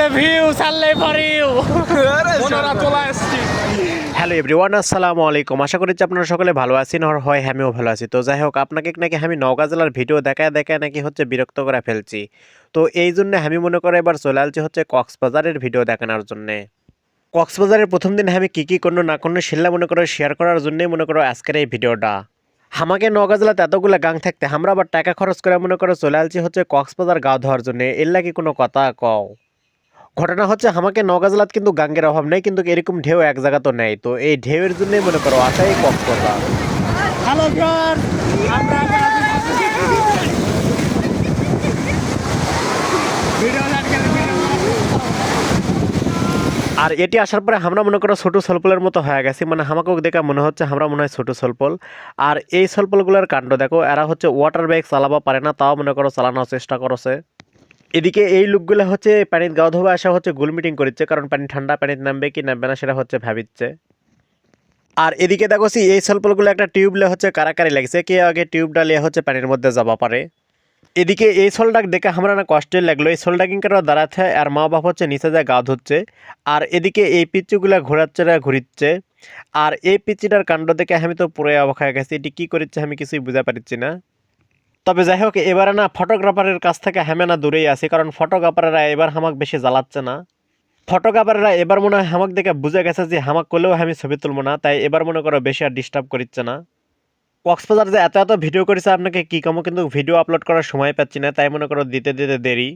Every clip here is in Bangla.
যে ভিউ ছাড়লে পারিও মনোরা তোলা আসছি। হ্যালো এভরিওয়ান, আসসালামু আলাইকুম। আশা করি যে আপনারা সকলে ভালো আছেন, আর হয় আমিও ভালো আছি। তো যাই হোক, আপনাকে নাকি আমি নওগাঁ জেলার ভিডিও দেখায় দেখায় নাকি হচ্ছে বিরক্ত করে ফেলছি। তো এই জন্য আমি মনে করি এবার চলে আসছি হচ্ছে কক্সবাজারের ভিডিও দেখানোর জন্যে। কক্সবাজারের প্রথম দিন আমি কী করলো না করলো সেটা মনে করো শেয়ার করার জন্যই মনে করো আজকের এই ভিডিওটা। আমাকে নওগাঁ জেলাতে এতগুলো গাং থাকতে আমরা আবার টাকা খরচ করে মনে করো চলে আসছি হচ্ছে কক্সবাজার গা ধোয়ার জন্য। এর লাগি কোনো কথা কও। ঘটনা হচ্ছে আমাকে নওগাঁ জেলাত কিন্তু গাঙ্গের অভাব নেই, কিন্তু এরকম ঢেউ এক জায়গা তো নেই। তো এই ঢেউয়ের জন্যই মনে করো আসাই কক্সবাজার। হ্যালো ফ্রেন্ড, আমরা আর এটি আসার পরে আমরা মনে করো ছোটো সলপলের মতো হয়ে গেছি, মানে আমাকেও দেখা মনে হচ্ছে আমরা মনে হয় ছোটো সলপল। আর এই সলপলগুলোর কাণ্ড দেখো, এরা হচ্ছে ওয়াটার বাইক চালাবা পারে না, তাও মনে করো চালানোর চেষ্টা করছে। এদিকে এই লোকগুলো হচ্ছে পানির গাও ধোবা আসা হচ্ছে গোল মিটিং করছে, কারণ পানি ঠান্ডা, পানিতে নামবে কি নামবে না সেটা হচ্ছে ভাবিচ্ছে। আর এদিকে দেখো এই সলপলগুলো একটা টিউবলে হচ্ছে কারাকারি লাগছে, কে আগে টিউবটা লিয়ে হচ্ছে পানির মধ্যে যাবা পারে। এদিকে এই সোলডাক দেখে আমরা না কষ্টের লাগলো, এই সোলডাকিংকারও দাঁড়াচ্ছে আর মা বাপ হচ্ছে নিচে যায় গা ধুচ্ছে। আর এদিকে এই পিচ্চুগুলা ঘোরাচ্ছে ঘুরিচ্ছে। আর এই পিচ্চিটার কাণ্ড দেখে আমি তো পুরো অবাক হয়ে গেছি, এটি কী করছে আমি কিছুই বুঝতে পারছি না। তবে যাই হোক, এবারে না ফটোগ্রাফারের কাছ থেকে আমি না দূরেই আছি, কারণ ফটোগ্রাফাররা এবার হামাক বেশি জ্বালাচ্ছে না। ফটোগ্রাফাররা এবার মনে হয় হামাক দেখে বুঝে গেছে যে হামাক করলেও আমি ছবি তুলবো না, তাই এবার মনে করো বেশি আর ডিস্টার্ব করছে না। কক্সবাজার যে এত ভিডিও করেছে আপনাকে কি কামো, কিন্তু ভিডিও আপলোড করার সময় পাচ্ছি না, তাই মনে করো দিতে দিতে দেরি।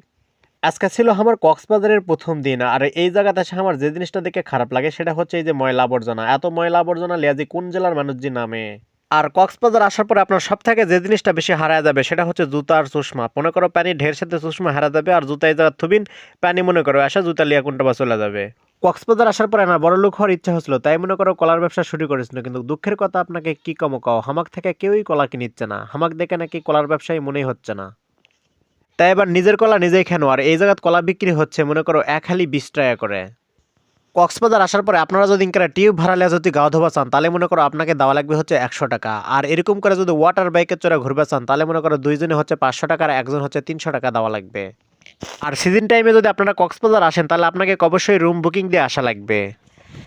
আজকে ছিল আমার কক্সবাজারের প্রথম দিন, আর এই জায়গাতে এসে আমার যে জিনিসটা দেখে খারাপ লাগে সেটা হচ্ছে এই যে ময়লা আবর্জনা। এত ময়লা আবর্জনা লিয়াজি কোন জেলার মানুষ যে নামে। আর কক্সবাজার আসার পরে আপনার সব থেকে যে জিনিসটা বেশি হারায় যাবে সেটা হচ্ছে জুতা আর চশমা। মনে করো পানি ঢের সাথে চশমা হারা যাবে, আর জুতা এই জায়গা থুবিন পানি মনে করো আসা জুতা লিয়া কোনটা বা চলে যাবে। কক্সবাজার আসার পরে না বড় লোক হওয়ার ইচ্ছা হচ্ছিল, তাই মনে করো কলার ব্যবসা শুরু করেছিল। কিন্তু দুঃখের কথা আপনাকে কি কমো কাও, হামাক থেকে কেউই কলা কিনিচ্ছে না, হামাক দেখে নাকি কলার ব্যবসায়ী মনেই হচ্ছে না। তাই এবার নিজের কলা নিজেই খেনো। আর এই জায়গায় কলা বিক্রি হচ্ছে মনে করো এক হালি 20 টাকা করে। কক্সবাজার আসার পরে আপনারা যদি ইনকারা টিউব ভাড়া লিয়া যদি গাও ধোবা চান, তাহলে মনে করো আপনাকে দেওয়া লাগবে হচ্ছে 100 টাকা। আর এরকম করে যদি ওয়াটার বাইকে চড়ে ঘুরবে চান, তাহলে মনে করো দুইজনে হচ্ছে 500 টাকা, আর একজন হচ্ছে 300 টাকা দেওয়া লাগবে। আর সিজন টাইমে যদি আপনারা কক্সবাজার আসেন, তাহলে আপনাকে অবশ্যই রুম বুকিং দিয়ে আসা লাগবে।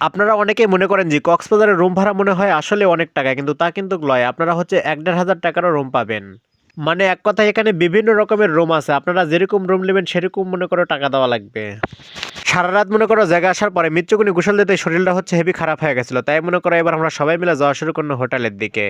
আপনারা অনেকেই মনে করেন যে কক্সবাজারের রুম ভাড়া মনে হয় আসলে অনেক টাকা, কিন্তু তা কিন্তু লয়। আপনারা হচ্ছে 1,500 টাকারও রুম পাবেন। মানে এক কথায় এখানে বিভিন্ন রকমের রুম আছে, আপনারা যেরকম রুম নেবেন সেরকম মনে করো টাকা দেওয়া লাগবে। সারা রাত মনে করো জায়গা আসার পরে মৃত্যুকুনি গোসল দিতে শরীরটা হচ্ছে হেভি খারাপ হয়ে গেছিলো, তাই মনে করো এবার আমরা সবাই মিলে যাওয়া শুরু করলো হোটেলের দিকে।